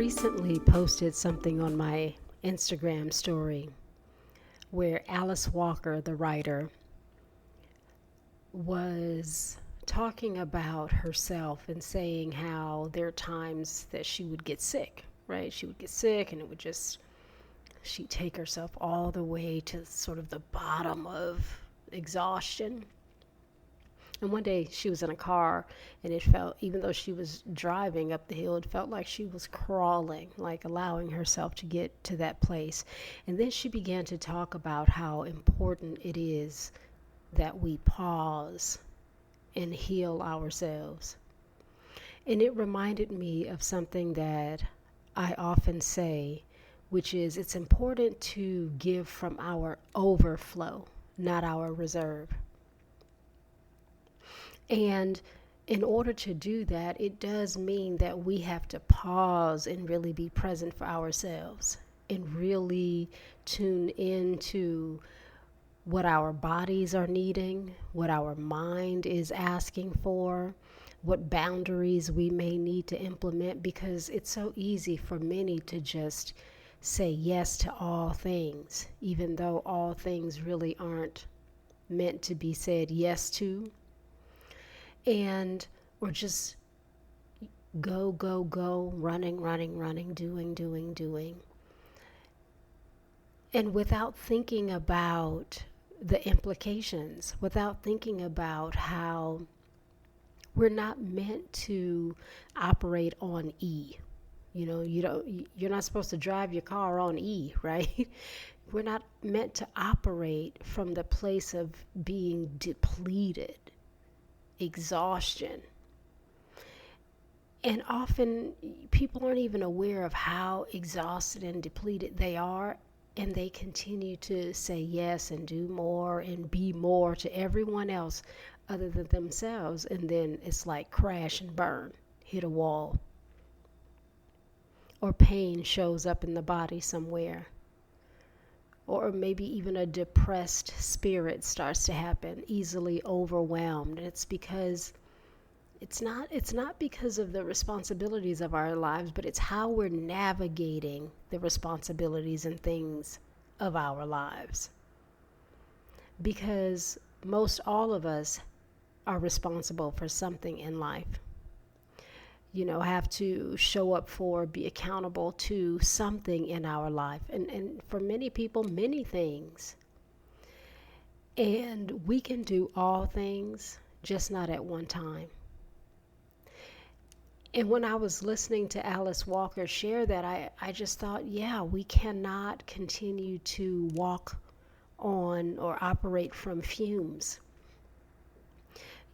recently posted something on my Instagram story where Alice Walker, the writer, was talking about herself and saying how there are times that she would get sick, right? She would get sick and she'd take herself all the way to sort of the bottom of exhaustion. And one day she was in a car and it felt, even though she was driving up the hill, it felt like she was crawling, like allowing herself to get to that place. And then she began to talk about how important it is that we pause and heal ourselves. And it reminded me of something that I often say, which is it's important to give from our overflow, not our reserve. And in order to do that, it does mean that we have to pause and really be present for ourselves and really tune into what our bodies are needing, what our mind is asking for, what boundaries we may need to implement, because it's so easy for many to just say yes to all things, even though all things really aren't meant to be said yes to. And or just go, go, go, running, running, running, doing, doing, doing. And without thinking about the implications, without thinking about how we're not meant to operate on E. You're not supposed to drive your car on E, right? We're not meant to operate from the place of being depleted, exhaustion. And often people aren't even aware of how exhausted and depleted they are, and they continue to say yes and do more and be more to everyone else other than themselves. And then it's like crash and burn, hit a wall. Or pain shows up in the body somewhere. Or maybe even a depressed spirit starts to happen, easily overwhelmed. And it's because it's not because of the responsibilities of our lives, but it's how we're navigating the responsibilities and things of our lives. Because most all of us are responsible for something in life. Have to show up for, be accountable to something in our life. And for many people, many things. And we can do all things, just not at one time. And when I was listening to Alice Walker share that, I just thought, yeah, we cannot continue to walk on or operate from fumes.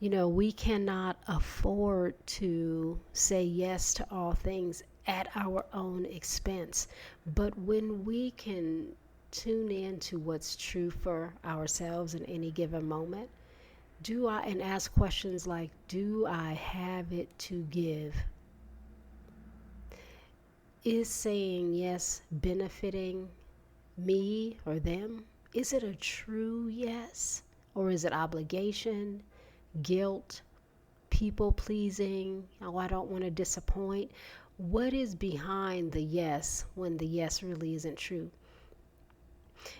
We cannot afford to say yes to all things at our own expense. But when we can tune in to what's true for ourselves in any given moment, and ask questions like, do I have it to give? Is saying yes benefiting me or them? Is it a true yes? Or is it obligation, guilt, people pleasing? Oh, I don't want to disappoint. What is behind the yes when the yes really isn't true?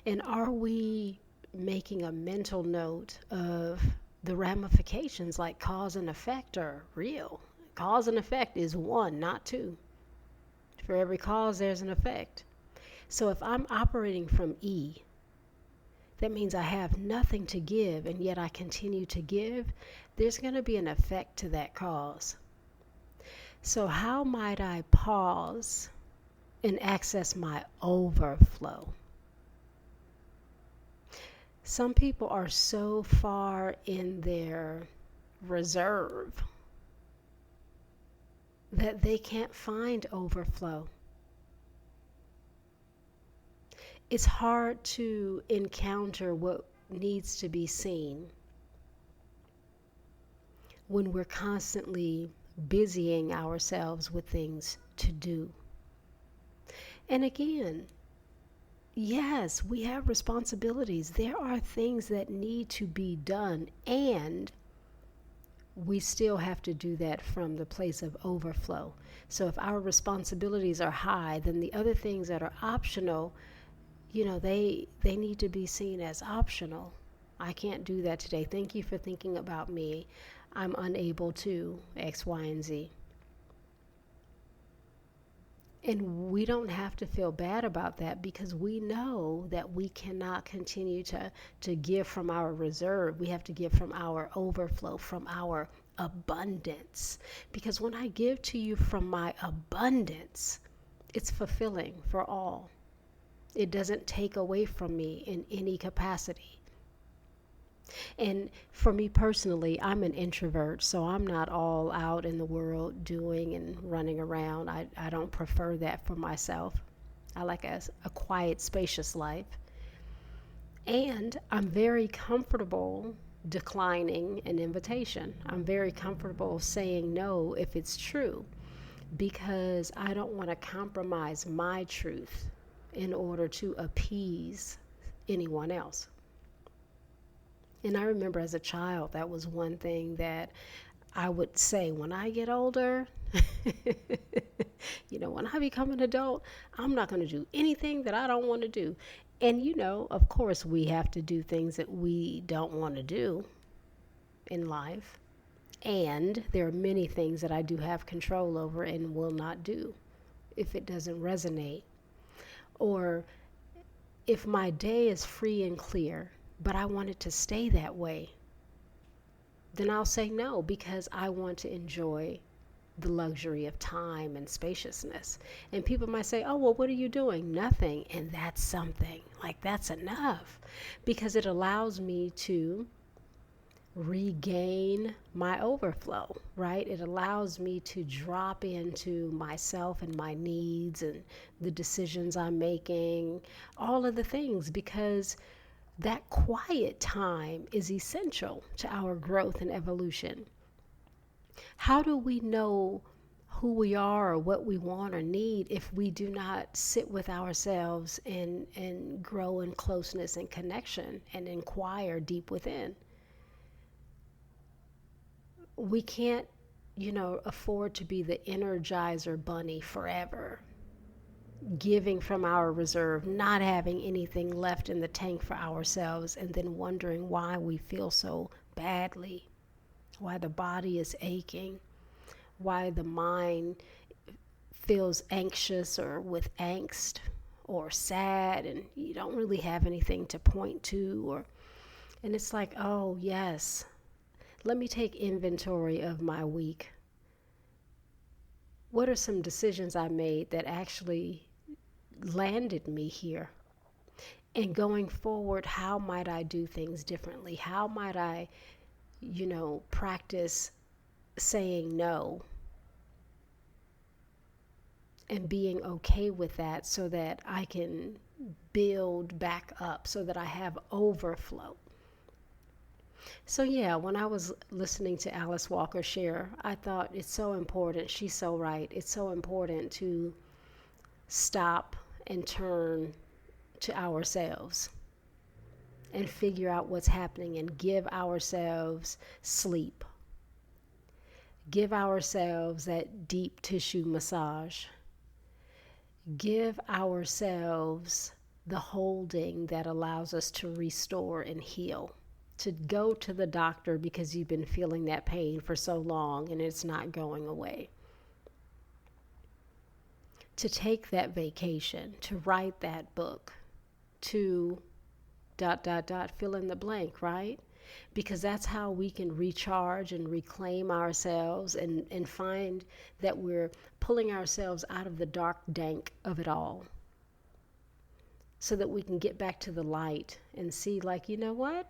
And are we making a mental note of the ramifications, like cause and effect are real? Cause and effect is one, not two. For every cause, there's an effect. So if I'm operating from E, that means I have nothing to give, and yet I continue to give. There's going to be an effect to that cause. So how might I pause and access my overflow? Some people are so far in their reserve that they can't find overflow. It's hard to encounter what needs to be seen when we're constantly busying ourselves with things to do. And again, yes, we have responsibilities. There are things that need to be done, and we still have to do that from the place of overflow. So if our responsibilities are high, then the other things that are optional, they need to be seen as optional. I can't do that today. Thank you for thinking about me. I'm unable to X, Y, and Z. And we don't have to feel bad about that, because we know that we cannot continue to give from our reserve. We have to give from our overflow, from our abundance. Because when I give to you from my abundance, it's fulfilling for all. It doesn't take away from me in any capacity. And for me personally, I'm an introvert, so I'm not all out in the world doing and running around. I don't prefer that for myself. I like a quiet, spacious life. And I'm very comfortable declining an invitation. I'm very comfortable saying no if it's true, because I don't want to compromise my truth in order to appease anyone else. And I remember as a child, that was one thing that I would say when I get older, when I become an adult, I'm not going to do anything that I don't want to do. And, of course, we have to do things that we don't want to do in life. And there are many things that I do have control over and will not do if it doesn't resonate. Or if my day is free and clear, but I want it to stay that way, then I'll say no, because I want to enjoy the luxury of time and spaciousness. And people might say, oh, well, what are you doing? Nothing. And that's something. Like, that's enough, because it allows me to regain my overflow, right? It allows me to drop into myself and my needs and the decisions I'm making, all of the things, because that quiet time is essential to our growth and evolution. How do we know who we are or what we want or need if we do not sit with ourselves and grow in closeness and connection and inquire deep within? We can't, afford to be the Energizer bunny forever, giving from our reserve, not having anything left in the tank for ourselves, and then wondering why we feel so badly, why the body is aching, why the mind feels anxious or with angst or sad, and you don't really have anything to point to. And it's like, oh yes, let me take inventory of my week. What are some decisions I made that actually landed me here? And going forward, how might I do things differently? How might I, practice saying no and being okay with that, so that I can build back up, so that I have overflow? So yeah, when I was listening to Alice Walker share, I thought it's so important. She's so right. It's so important to stop and turn to ourselves and figure out what's happening, and give ourselves sleep. Give ourselves that deep tissue massage. Give ourselves the holding that allows us to restore and heal. To go to the doctor because you've been feeling that pain for so long and it's not going away. To take that vacation, to write that book, to ... fill in the blank, right? Because that's how we can recharge and reclaim ourselves, and find that we're pulling ourselves out of the dark dank of it all, so that we can get back to the light and see, like, you know what?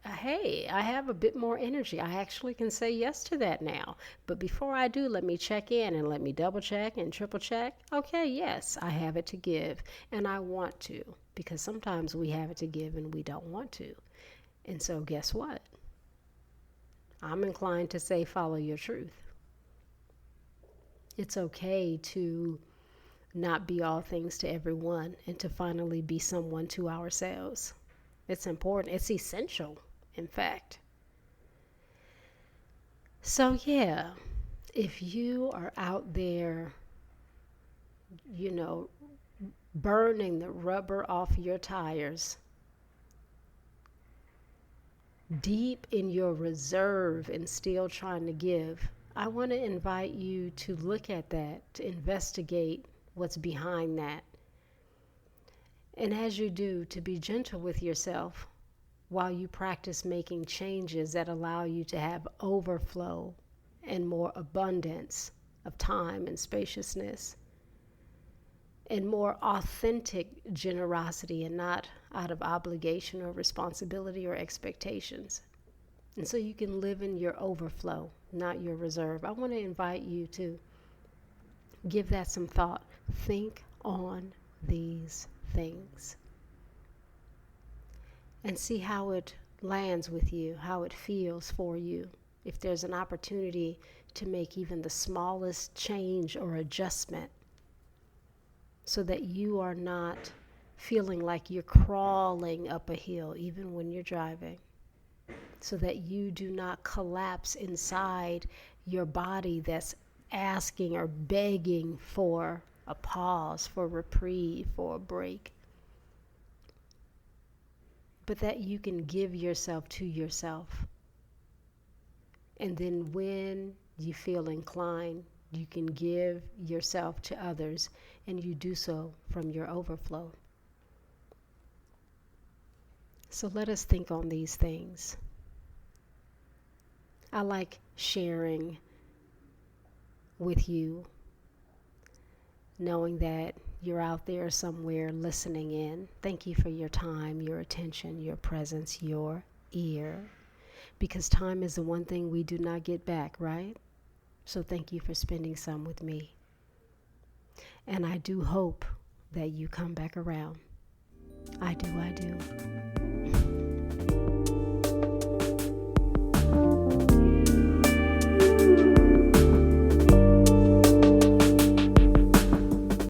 Hey, I have a bit more energy. I actually can say yes to that now. But before I do, let me check in and let me double check and triple check. Okay, yes, I have it to give, and I want to, because sometimes we have it to give and we don't want to. And so guess what? I'm inclined to say follow your truth. It's okay to not be all things to everyone, and to finally be someone to ourselves. It's important. It's essential, in fact. So, yeah, if you are out there, you know, burning the rubber off your tires, deep in your reserve and still trying to give, I want to invite you to look at that, to investigate what's behind that. And as you do, to be gentle with yourself while you practice making changes that allow you to have overflow and more abundance of time and spaciousness and more authentic generosity and not out of obligation or responsibility or expectations. And so you can live in your overflow, not your reserve. I want to invite you to give that some thought. Think on these things and see how it lands with you, how it feels for you. If there's an opportunity to make even the smallest change or adjustment so that you are not feeling like you're crawling up a hill even when you're driving, so that you do not collapse inside your body that's asking or begging for a pause, for reprieve, for a break. But that you can give yourself to yourself. And then when you feel inclined, you can give yourself to others, and you do so from your overflow. So let us think on these things. I like sharing with you, knowing that you're out there somewhere listening in. Thank you for your time, your attention, your presence, your ear. Because time is the one thing we do not get back, right? So thank you for spending some with me. And I do hope that you come back around. I do.